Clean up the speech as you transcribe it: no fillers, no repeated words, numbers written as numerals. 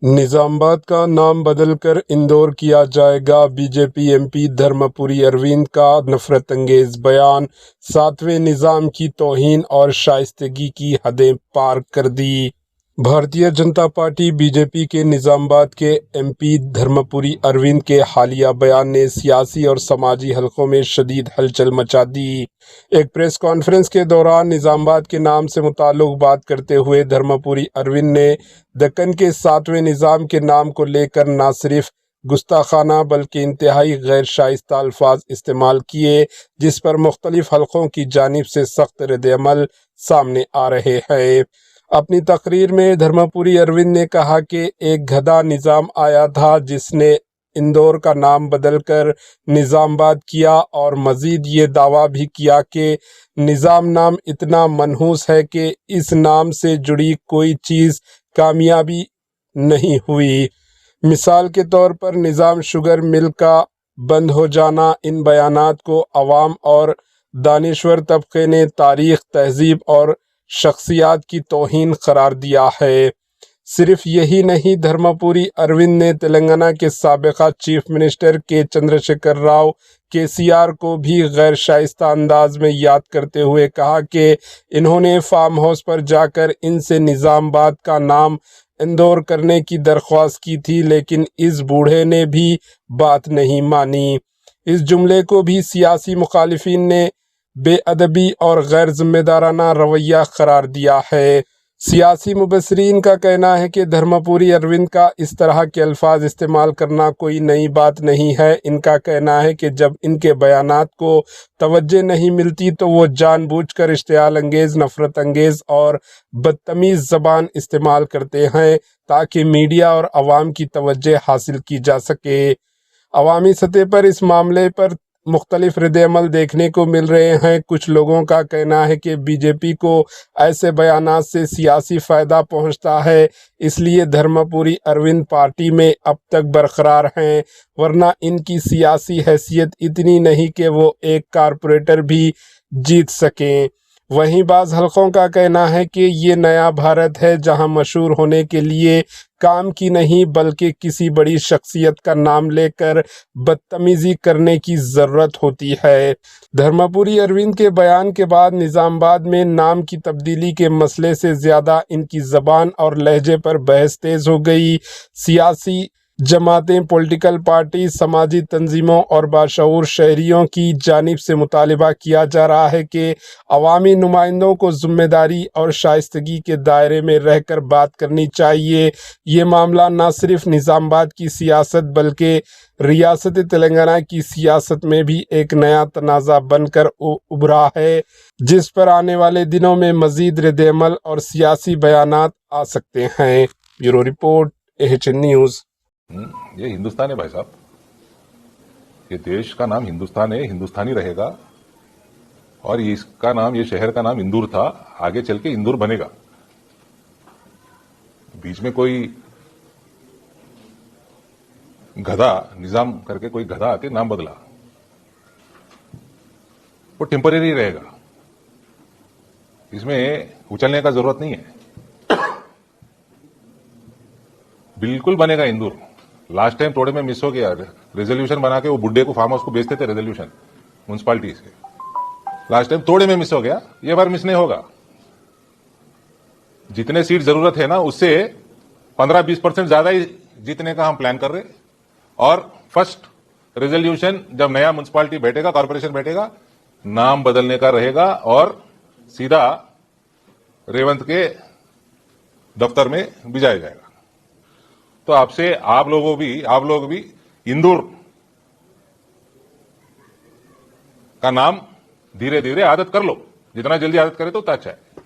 نظام آباد کا نام بدل کر اندور کیا جائے گا، B J P M P Dharmapuri Arvind کا نفرت انگیز بیان، ساتویں نظام کی توہین اور شائستگی کی حدیں پار کر دی۔ Bharatiya Janata party be J پی کے نظام آباد کے ایم پی دھرمپوری اروند کے حالیہ بیان نے سیاسی اور سماجی حلقوں میں شدید ہلچل مچا دی۔ ایک پریس کانفرنس کے دوران نظام آباد کے نام سے متعلق بات کرتے ہوئے دھرمپوری اروند نے دکن کے ساتویں نظام کے نام کو لے کر نہ صرف گستاخانہ بلکہ انتہائی غیر شائستہ الفاظ استعمال کیے، جس پر مختلف حلقوں کی جانب سے سخت رد عمل سامنے آ رہے ہیں۔ اپنی تقریر میں دھرمپوری اروند نے کہا کہ ایک گدھا نظام آیا تھا جس نے اندور کا نام بدل کر نظام آباد کیا، اور مزید یہ دعویٰ بھی کیا کہ نظام نام اتنا منحوس ہے کہ اس نام سے جڑی کوئی چیز کامیابی نہیں ہوئی۔ مثال کے طور پر نظام شوگر مل کا بند ہو جانا۔ ان بیانات کو عوام اور دانشور طبقے نے تاریخ، تہذیب اور شخصیات کی توہین قرار دیا ہے۔ صرف یہی نہیں، دھرمپوری اروند نے تلنگانہ کے سابقہ چیف منسٹر کے چندرشیکھر راؤ KCR کو بھی غیر شائستہ انداز میں یاد کرتے ہوئے کہا کہ انہوں نے فارم ہاؤس پر جا کر ان سے نظام آباد کا نام اندور کرنے کی درخواست کی تھی، لیکن اس بوڑھے نے بھی بات نہیں مانی۔ اس جملے کو بھی سیاسی مخالفین نے بے ادبی اور غیر ذمہ دارانہ رویہ قرار دیا ہے۔ سیاسی مبصرین کا کہنا ہے کہ دھرمپوری اروند کا اس طرح کے الفاظ استعمال کرنا کوئی نئی بات نہیں ہے۔ ان کا کہنا ہے کہ جب ان کے بیانات کو توجہ نہیں ملتی تو وہ جان بوجھ کر اشتعال انگیز، نفرت انگیز اور بدتمیز زبان استعمال کرتے ہیں تاکہ میڈیا اور عوام کی توجہ حاصل کی جا سکے۔ عوامی سطح پر اس معاملے پر مختلف رد عمل دیکھنے کو مل رہے ہیں۔ کچھ لوگوں کا کہنا ہے کہ بی جے پی کو ایسے بیانات سے سیاسی فائدہ پہنچتا ہے، اس لیے دھرمپوری اروند پارٹی میں اب تک برقرار ہیں، ورنہ ان کی سیاسی حیثیت اتنی نہیں کہ وہ ایک کارپوریٹر بھی جیت سکیں۔ وہیں بعض حلقوں کا کہنا ہے کہ یہ نیا بھارت ہے جہاں مشہور ہونے کے لیے کام کی نہیں بلکہ کسی بڑی شخصیت کا نام لے کر بدتمیزی کرنے کی ضرورت ہوتی ہے۔ دھرمپوری اروند کے بیان کے بعد نظام آباد میں نام کی تبدیلی کے مسئلے سے زیادہ ان کی زبان اور لہجے پر بحث تیز ہو گئی۔ سیاسی جماعتیں، پولیٹیکل پارٹی، سماجی تنظیموں اور باشعور شہریوں کی جانب سے مطالبہ کیا جا رہا ہے کہ عوامی نمائندوں کو ذمہ داری اور شائستگی کے دائرے میں رہ کر بات کرنی چاہیے۔ یہ معاملہ نہ صرف نظام آباد کی سیاست بلکہ ریاست تلنگانہ کی سیاست میں بھی ایک نیا تنازع بن کر ابھرا ہے، جس پر آنے والے دنوں میں مزید رد عمل اور سیاسی بیانات آ سکتے ہیں۔ Bureau report, AHN news. یہ ہندوستان ہے بھائی صاحب، یہ دیش کا نام ہندوستان ہے، ہندوستانی رہے گا، اور اس کا نام، یہ شہر کا نام اندور تھا، آگے چل کے اندور بنے گا۔ بیچ میں کوئی گدھا نظام کر کے کوئی گدھا آ کے نام بدلا، وہ ٹیمپرری رہے گا، اس میں اچلنے کا ضرورت نہیں ہے، بالکل بنے گا اندور۔ لاسٹ ٹائم تھوڑے میں مس ہو گیا، ریزولوشن بنا کے وہ بڈھے کو فارم ہاؤس کو بیچتے تھے، ریزولوشن میونسپلٹی سے، لاسٹ ٹائم تھوڑے میں مس ہو گیا، یہ بار مس نہیں ہوگا۔ جتنے سیٹ ضرورت ہے نا اس سے 15-20% زیادہ ہی جیتنے کا ہم پلان کر رہے، اور فرسٹ ریزولوشن جب نیا میونسپلٹی بیٹھے گا، کارپوریشن بیٹھے گا، نام بدلنے کا رہے گا اور سیدھا ریونت کے دفتر میں بھیجایا جائے گا۔ تو آپ لوگ بھی اندور کا نام دھیرے دھیرے عادت کر لو، جتنا جلدی عادت کرے تو اچھا ہے۔